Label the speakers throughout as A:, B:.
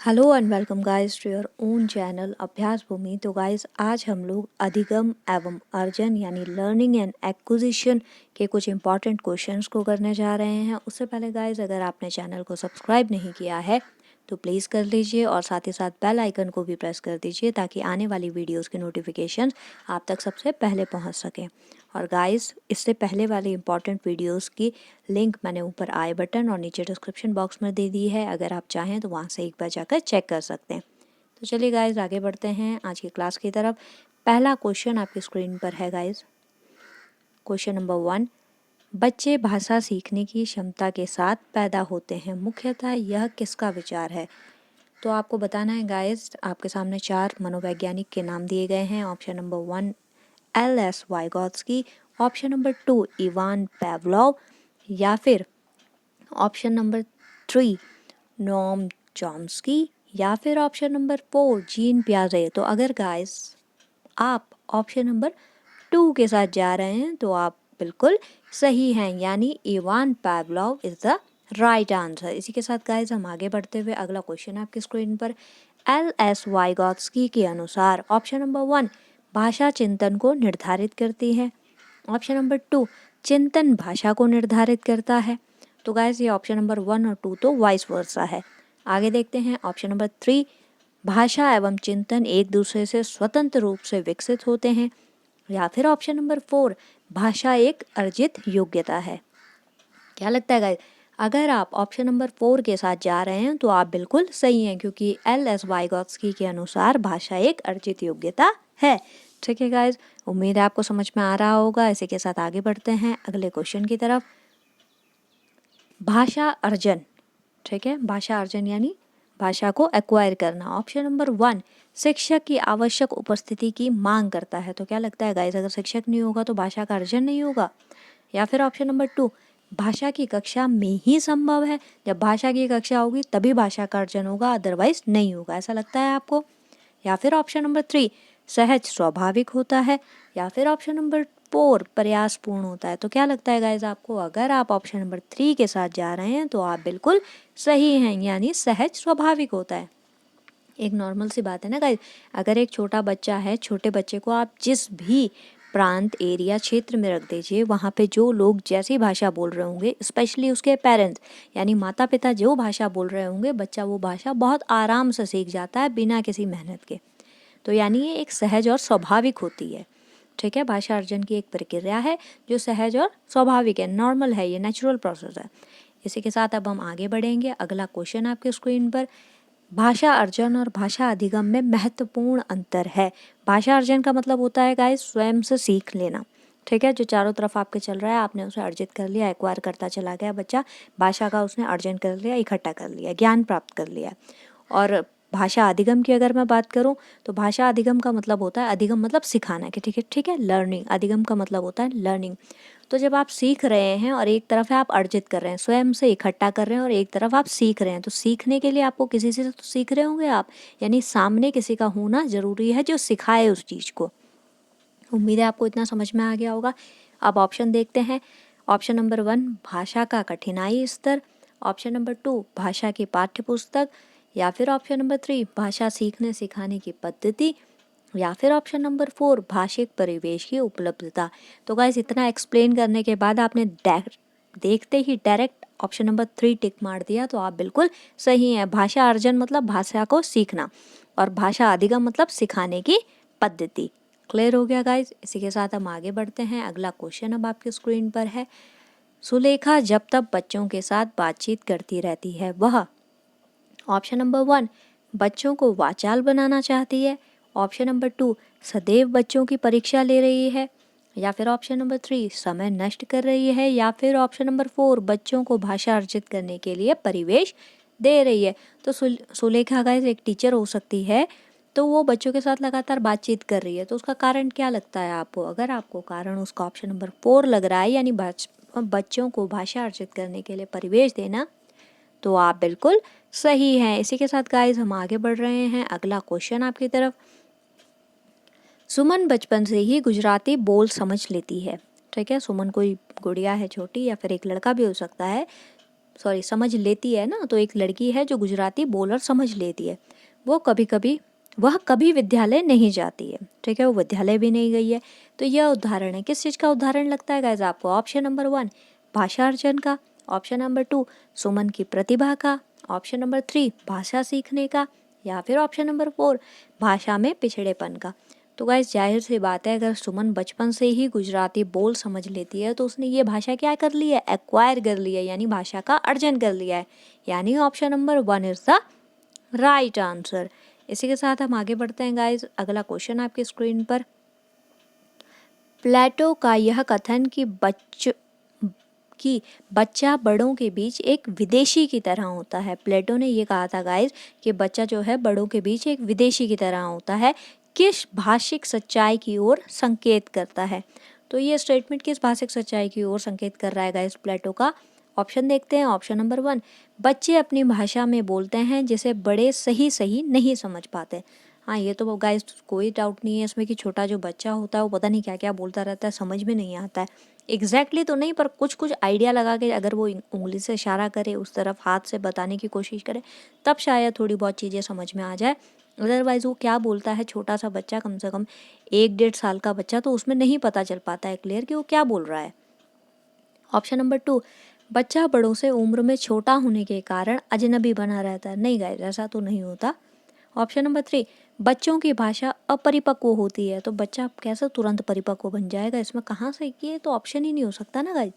A: Hello and welcome guys to your own channel Abhyas Bhoomi. तो guys आज हम लोग अधिगम एवं अर्जन यानी लर्निंग एंड एक्विजिशन के कुछ इंपॉर्टेंट क्वेश्चंस को करने जा रहे हैं। उससे पहले गाइस अगर आपने चैनल को सब्सक्राइब नहीं किया है तो प्लीज़ कर लीजिए और साथ ही साथ बेल आइकन को भी प्रेस कर दीजिए ताकि आने वाली वीडियोस की नोटिफिकेशन आप तक सबसे पहले पहुंच सके। और गाइस इससे पहले वाली इंपॉर्टेंट वीडियोस की लिंक मैंने ऊपर आई बटन और नीचे डिस्क्रिप्शन बॉक्स में दे दी है, अगर आप चाहें तो वहाँ से एक बार जाकर चेक कर सकते हैं। तो चलिए गाइस आगे बढ़ते हैं आज की क्लास की तरफ। पहला क्वेश्चन आपकी स्क्रीन पर है गाइस। क्वेश्चन नंबर 1, बच्चे भाषा सीखने की क्षमता के साथ पैदा होते हैं, मुख्यतः यह किसका विचार है? तो आपको बताना है गाइस, आपके सामने 4 मनोवैज्ञानिक के नाम दिए गए हैं। Option number 1 L S. Vygotsky, option number 2 Ivan Pavlov, या फिर ऑप्शन नंबर 3 नोम चॉम्स्की, या फिर ऑप्शन नंबर 4 जीन पियाजे। तो अगर गाइस आप ऑप्शन नंबर 2 के साथ जा रहे हैं तो आप बिल्कुल सही हैं, यानी Ivan Pavlov is the right answer. इसी के साथ गाइस हम आगे बढ़ते हुए अगला क्वेश्चन आपकी स्क्रीन पर। एल.एस. वाइगोत्स्की के अनुसार ऑप्शन नंबर 1 भाषा चिंतन को निर्धारित करती है, ऑप्शन नंबर 2 चिंतन भाषा को निर्धारित करता है। तो गाइस ये ऑप्शन नंबर 1 और 2 तो वाइस वर्सा है। आगे देखते हैं ऑप्शन नंबर 3 भाषा एवं चिंतन एक दूसरे से स्वतंत्र रूप से विकसित होते हैं, या फिर ऑप्शन नंबर 4 भाषा एक अर्जित योग्यता है। क्या लगता है गाइस, अगर आप ऑप्शन नंबर 4 के साथ जा रहे हैं तो आप बिल्कुल सही हैं, क्योंकि एल.एस. वाइगोत्स्की के अनुसार भाषा एक अर्जित योग्यता है। ठीक है गाइस, उम्मीद है आपको समझ में आ रहा होगा। इसी के साथ आगे बढ़ते हैं अगले क्वेश्चन की तरफ। भाषा अर्जन, ठीक है, भाषा अर्जन यानी भाषा को एक्वायर करना। ऑप्शन नंबर 1 शिक्षक की आवश्यक उपस्थिति की मांग करता है। तो क्या लगता है गाइस, अगर शिक्षक नहीं होगा तो भाषा का अर्जन नहीं होगा? या फिर ऑप्शन नंबर 2 भाषा की कक्षा में ही संभव है, जब भाषा की कक्षा होगी तभी भाषा का अर्जन होगा, अदरवाइज नहीं होगा, ऐसा लगता है आपको? या फिर ऑप्शन नंबर 3 सहज स्वाभाविक होता है, या फिर ऑप्शन नंबर 4 प्रयासपूर्ण होता है। तो क्या लगता है गाइज आपको, अगर आप ऑप्शन नंबर 3 के साथ जा रहे हैं तो आप बिल्कुल सही हैं, यानी सहज स्वाभाविक होता है। एक नॉर्मल सी बात है ना गाइज, अगर एक छोटा बच्चा है, छोटे बच्चे को आप जिस भी प्रांत एरिया क्षेत्र में रख दीजिए, वहाँ पे जो लोग जैसी भाषा बोल रहे होंगे, स्पेशली उसके पेरेंट्स यानी माता पिता जो भाषा बोल रहे होंगे, बच्चा वो भाषा बहुत आराम से सीख जाता है बिना किसी मेहनत के। तो यानी ये एक सहज और स्वाभाविक होती है। ठीक है, भाषा अर्जन की एक प्रक्रिया है जो सहज और स्वाभाविक है, नॉर्मल है, ये नेचुरल प्रोसेस है। इसी के साथ अब हम आगे बढ़ेंगे। अगला क्वेश्चन आपके स्क्रीन पर, भाषा अर्जन और भाषा अधिगम में महत्वपूर्ण अंतर है। भाषा अर्जन का मतलब होता है गाइस स्वयं से सीख लेना। ठीक है, जो चारों तरफ आपके चल रहा है आपने उसे अर्जित कर लिया, एक्वायर करता चला गया बच्चा, भाषा का उसने अर्जन कर लिया, इकट्ठा कर लिया, ज्ञान प्राप्त कर लिया। और भाषा अधिगम की अगर मैं बात करूं तो भाषा अधिगम का मतलब होता है, अधिगम मतलब सिखाना के, ठीक है, लर्निंग। अधिगम का मतलब होता है लर्निंग। तो जब आप सीख रहे हैं और एक तरफ है आप अर्जित कर रहे हैं, स्वयं से इकट्ठा कर रहे हैं, और एक तरफ आप सीख रहे हैं, तो सीखने के लिए आपको किसी से तो सीख रहे होंगे आप, यानी सामने किसी का होना जरूरी है जो सिखाए उस चीज़ को। उम्मीद है आपको इतना समझ में आ गया होगा। अब ऑप्शन देखते हैं। ऑप्शन नंबर 1 भाषा का कठिनाई स्तर, ऑप्शन नंबर 2 भाषा की पाठ्य पुस्तक, या फिर ऑप्शन नंबर 3 भाषा सीखने सिखाने की पद्धति, या फिर ऑप्शन नंबर 4 भाषिक परिवेश की उपलब्धता। तो गाइस इतना एक्सप्लेन करने के बाद आपने देखते ही डायरेक्ट ऑप्शन नंबर 3 टिक मार दिया, तो आप बिल्कुल सही हैं। भाषा अर्जन मतलब भाषा को सीखना, और भाषा अधिगम मतलब सिखाने की पद्धति। क्लियर हो गया गाइज। इसी के साथ हम आगे बढ़ते हैं। अगला क्वेश्चन अब आपके स्क्रीन पर है, सुलेखा जब तक बच्चों के साथ बातचीत करती रहती है वह, ऑप्शन नंबर 1 बच्चों को वाचाल बनाना चाहती है, ऑप्शन नंबर 2 सदैव बच्चों की परीक्षा ले रही है, या फिर ऑप्शन नंबर 3 समय नष्ट कर रही है, या फिर ऑप्शन नंबर 4 बच्चों को भाषा अर्जित करने के लिए परिवेश दे रही है। तो सुलेखा गाइस एक टीचर हो सकती है, तो वो बच्चों के साथ लगातार बातचीत कर रही है, तो उसका कारण क्या लगता है आपको? अगर आपको कारण उसका ऑप्शन नंबर 4 लग रहा है, यानी बच्चों को भाषा अर्जित करने के लिए परिवेश देना, तो आप बिल्कुल सही हैं। इसी के साथ गाइस हम आगे बढ़ रहे हैं अगला क्वेश्चन आपकी तरफ। सुमन बचपन से ही गुजराती बोल समझ लेती है। ठीक है, सुमन कोई गुड़िया है छोटी, या फिर एक लड़का भी हो सकता है, समझ लेती है ना, तो एक लड़की है जो गुजराती बोलर समझ लेती है, वह कभी विद्यालय नहीं जाती है, ठीक है, वो विद्यालय भी नहीं गई है। तो यह उदाहरण है, किस चीज़ का उदाहरण लगता है गाइस आपको? ऑप्शन नंबर 1 भाषा अर्जन का, ऑप्शन नंबर 2 सुमन की प्रतिभा का, ऑप्शन नंबर 3 भाषा सीखने का, या फिर ऑप्शन नंबर 4 भाषा में पिछड़ेपन का। तो गाइस जाहिर सी बात है, अगर सुमन बचपन से ही गुजराती बोल समझ लेती है तो उसने ये भाषा क्या कर ली है? एक्वायर कर लिया है, यानी भाषा का अर्जन कर लिया है। यानी option number 1 is the right answer. इसी के साथ हम आगे बढ़ते हैं गाइस। अगला क्वेश्चन आपकी स्क्रीन पर, प्लेटो का यह कथन कि बच्चा बड़ों के बीच एक विदेशी की तरह होता है, प्लेटो ने ये कहा था गाइस कि बच्चा जो है बड़ों के बीच एक विदेशी की तरह होता है, किस भाषिक सच्चाई की ओर संकेत करता है? तो ये स्टेटमेंट किस भाषिक सच्चाई की ओर संकेत कर रहा है गाइस प्लेटो का? ऑप्शन देखते हैं। ऑप्शन नंबर 1 बच्चे अपनी भाषा में बोलते हैं जिसे बड़े सही नहीं समझ पाते। हाँ, ये तो गाइस कोई डाउट नहीं है इसमें कि छोटा जो बच्चा होता है वो पता नहीं क्या क्या बोलता रहता है, समझ में नहीं आता है। एग्जैक्टली तो नहीं, पर कुछ कुछ आइडिया लगा के अगर वो उंगली से इशारा करे, उस तरफ हाथ से बताने की कोशिश करे, तब शायद थोड़ी बहुत चीज़ें समझ में आ जाए। अदरवाइज़ वो क्या बोलता है छोटा सा बच्चा, कम से कम 1-1.5 साल का बच्चा, तो उसमें नहीं पता चल पाता है क्लियर कि वो क्या बोल रहा है। ऑप्शन नंबर 2 बच्चा बड़ों से उम्र में छोटा होने के कारण अजनबी बना रहता है। नहीं गाइस, ऐसा तो नहीं होता। ऑप्शन नंबर 3 बच्चों की भाषा अपरिपक्व होती है। तो बच्चा कैसे तुरंत परिपक्व बन जाएगा, इसमें कहाँ से, ये तो ऑप्शन ही नहीं हो सकता ना गाइस।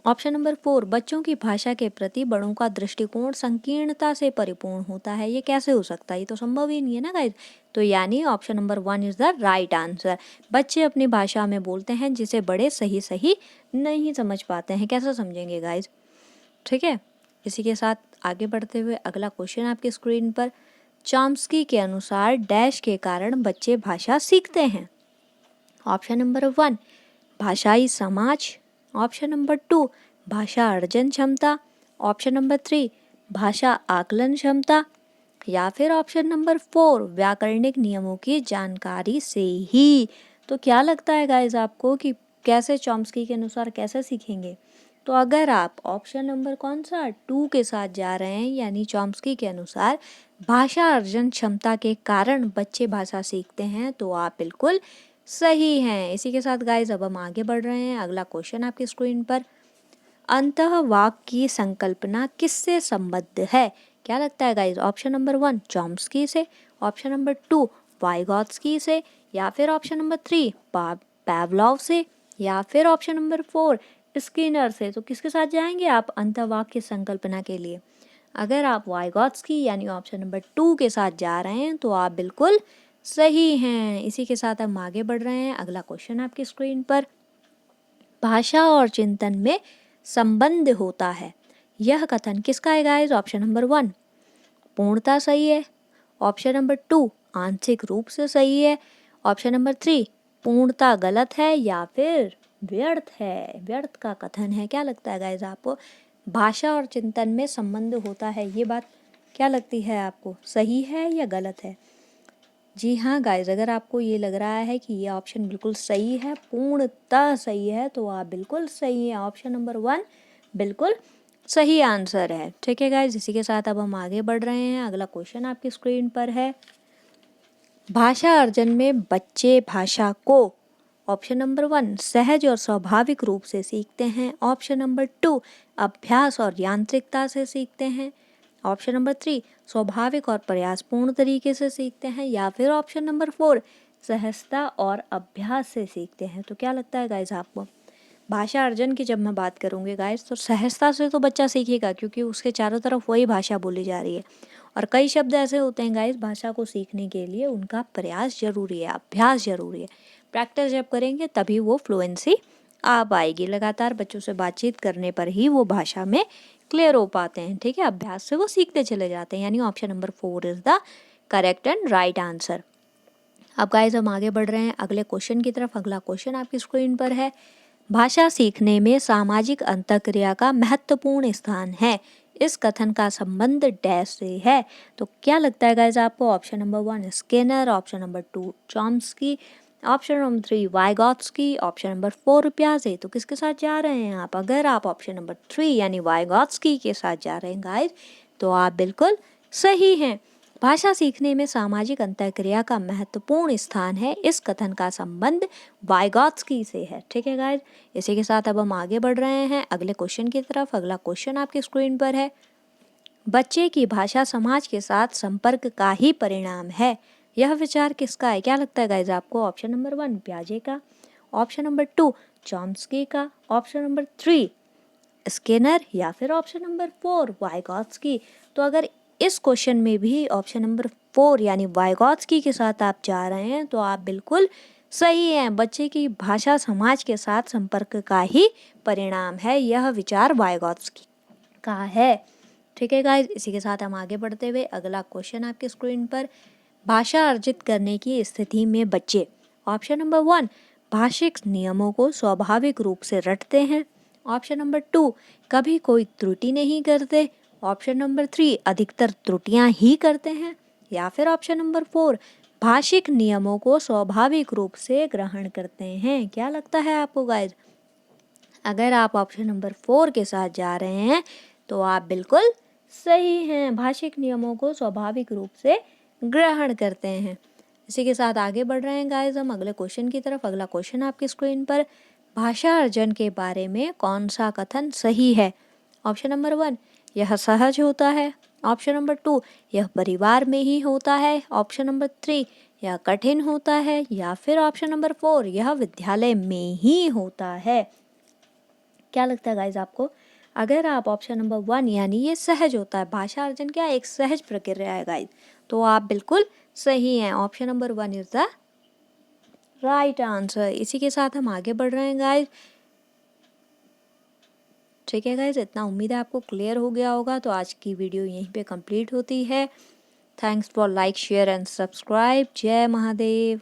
A: ऑप्शन नंबर 4 बच्चों की भाषा के प्रति बड़ों का दृष्टिकोण संकीर्णता से परिपूर्ण होता है। ये कैसे हो सकता है, ये तो संभव ही नहीं है ना गाइस। तो यानी option number 1 is the right answer. बच्चे अपनी भाषा में बोलते हैं जिसे बड़े सही नहीं समझ पाते हैं। कैसे समझेंगे गाइस, ठीक है। इसी के साथ आगे बढ़ते हुए अगला क्वेश्चन आपकी स्क्रीन पर, चॉम्स्की के अनुसार डैश के कारण बच्चे भाषा सीखते हैं। ऑप्शन नंबर 1 भाषाई समाज, ऑप्शन नंबर 2 भाषा अर्जन क्षमता, ऑप्शन नंबर 3 भाषा आकलन क्षमता, या फिर ऑप्शन नंबर 4 व्याकरणिक नियमों की जानकारी से ही। तो क्या लगता है गाइज आपको कि कैसे चॉम्स्की के अनुसार कैसे सीखेंगे? तो अगर आप ऑप्शन नंबर कौन सा 2 के साथ जा रहे हैं, यानी चॉम्स्की के अनुसार भाषा अर्जन क्षमता के कारण बच्चे भाषा सीखते हैं, तो आप बिल्कुल सही हैं। इसी के साथ गाइज अब हम आगे बढ़ रहे हैं। अगला क्वेश्चन आपकी स्क्रीन पर, अंतःवाक की संकल्पना किससे संबद्ध है? क्या लगता है गाइज? ऑप्शन नंबर 1 चॉम्स्की से, ऑप्शन नंबर 2 वाइगॉत्स्की से, या फिर ऑप्शन नंबर 3 पावलोव से, या फिर ऑप्शन नंबर 4 स्किनर से। तो किसके साथ जाएंगे आप अंतःवाक की संकल्पना के लिए? अगर आप वाइगॉत्स्की यानी ऑप्शन नंबर 2 के साथ जा रहे हैं तो आप बिल्कुल सही हैं। इसी के साथ हम आगे बढ़ रहे हैं। अगला क्वेश्चन आपकी स्क्रीन पर, भाषा और चिंतन में संबंध होता है, यह कथन किसका है गाइस? ऑप्शन नंबर 1 पूर्णता सही है, ऑप्शन नंबर 2 आंशिक रूप से सही है, ऑप्शन नंबर 3 पूर्णता गलत है, या फिर व्यर्थ है, व्यर्थ का कथन है। क्या लगता है गाइस आपको? भाषा और चिंतन में संबंध होता है, ये बात क्या लगती है आपको, सही है या गलत है? जी हाँ गाइज, अगर आपको ये लग रहा है कि ये ऑप्शन बिल्कुल सही है, पूर्णतः सही है, तो आप बिल्कुल सही है। ऑप्शन नंबर 1 बिल्कुल सही आंसर है। ठीक है गाइज, इसी के साथ अब हम आगे बढ़ रहे हैं। अगला क्वेश्चन आपकी स्क्रीन पर है, भाषा अर्जन में बच्चे भाषा को ऑप्शन नंबर 1 सहज और स्वाभाविक रूप से सीखते हैं, ऑप्शन नंबर 2 अभ्यास और यांत्रिकता से सीखते हैं, ऑप्शन नंबर 3 स्वाभाविक और प्रयासपूर्ण तरीके से सीखते हैं, या फिर ऑप्शन नंबर 4 सहजता और अभ्यास से सीखते हैं। तो क्या लगता है गाइस आपको? भाषा अर्जन की जब मैं बात करूँगी गाइस, तो सहजता से तो बच्चा सीखेगा क्योंकि उसके चारों तरफ वही भाषा बोली जा रही है। और कई शब्द ऐसे होते हैं गाइस, भाषा को सीखने के लिए उनका प्रयास जरूरी है, अभ्यास जरूरी है। प्रैक्टिस जब करेंगे तभी वो फ्लुएंसी आ पाएगी। लगातार बच्चों से बातचीत करने पर ही वो भाषा में क्लियर हो पाते हैं। ठीक है, अभ्यास से वो सीखते चले जाते हैं। यानी option number 4 is the correct and right answer. अब गाइस हम आगे बढ़ रहे हैं अगले क्वेश्चन की तरफ। अगला क्वेश्चन आपकी स्क्रीन पर है, भाषा सीखने में सामाजिक अंतःक्रिया का महत्वपूर्ण स्थान है, इस कथन का संबंध डैश से है। तो क्या लगता है गाइस आपको? Option number 1 Skinner, option number 2 Chomsky, option number 3 Vygotsky, option number 4 प्याजे। तो किसके साथ जा रहे हैं आप? अगर आप ऑप्शन नंबर 3 यानी वाइगॉट्स्की के साथ जा रहे हैं गाइस, तो आप बिल्कुल सही हैं। भाषा सीखने में सामाजिक अंतःक्रिया का महत्वपूर्ण स्थान है। इस कथन का संबंध वाइगॉट्स्की से है। ठीक है गाइस, इसी के साथ अब हम आगे बढ़ रहे हैं अगले क्वेश्चन की तरफ। अगला क्वेश्चन आपकी स्क्रीन पर है, बच्चे की भाषा समाज के साथ संपर्क का ही परिणाम है। यह विचार किसका है? क्या लगता है गाइज आपको? ऑप्शन नंबर 1 प्याजे का, ऑप्शन नंबर 2 चॉम्स्की का, ऑप्शन नंबर 3 स्किनर, या फिर ऑप्शन नंबर 4 वाइगॉट्स्की। तो अगर इस क्वेश्चन में भी ऑप्शन नंबर 4 यानी वाइगॉट्स्की के साथ आप जा रहे हैं तो आप बिल्कुल सही हैं। बच्चे की भाषा समाज के साथ संपर्क का ही परिणाम है। यह विचार वाइगॉट्स्की का है। ठीक है गाइज, इसी के साथ हम आगे बढ़ते हुए अगला क्वेश्चन आपके स्क्रीन पर, भाषा अर्जित करने की स्थिति में बच्चे ऑप्शन नंबर 1 भाषिक नियमों को स्वाभाविक रूप से रटते हैं, ऑप्शन नंबर 2 कभी कोई त्रुटि नहीं करते, ऑप्शन नंबर 3 अधिकतर त्रुटियां ही करते हैं, या फिर ऑप्शन नंबर 4 भाषिक नियमों को स्वाभाविक रूप से ग्रहण करते हैं। क्या लगता है आपको गाइज? अगर आप ऑप्शन नंबर 4 के साथ जा रहे हैं तो आप बिल्कुल सही हैं। भाषिक नियमों को स्वाभाविक रूप से ग्रहण करते हैं। इसी के साथ आगे बढ़ रहे हैं गाइस हम अगले क्वेश्चन की तरफ। अगला क्वेश्चन आपकी स्क्रीन पर, भाषा अर्जन के बारे में कौन सा कथन सही है? ऑप्शन नंबर 1 यह सहज होता है, ऑप्शन नंबर 2 यह परिवार में ही होता है, ऑप्शन नंबर 3 यह कठिन होता है, या फिर ऑप्शन नंबर 4 यह विद्यालय में ही होता है। क्या लगता है गाइज आपको? अगर आप ऑप्शन नंबर 1 यानी ये सहज होता है, भाषा अर्जन क्या एक सहज प्रक्रिया है गाइज, तो आप बिल्कुल सही हैं। Option number 1 is the right answer. इसी के साथ हम आगे बढ़ रहे हैं गाइज। ठीक है गाइज, इतना उम्मीद है आपको क्लियर हो गया होगा। तो आज की वीडियो यहीं पे कंप्लीट होती है। Thanks for like share and subscribe. जय महादेव।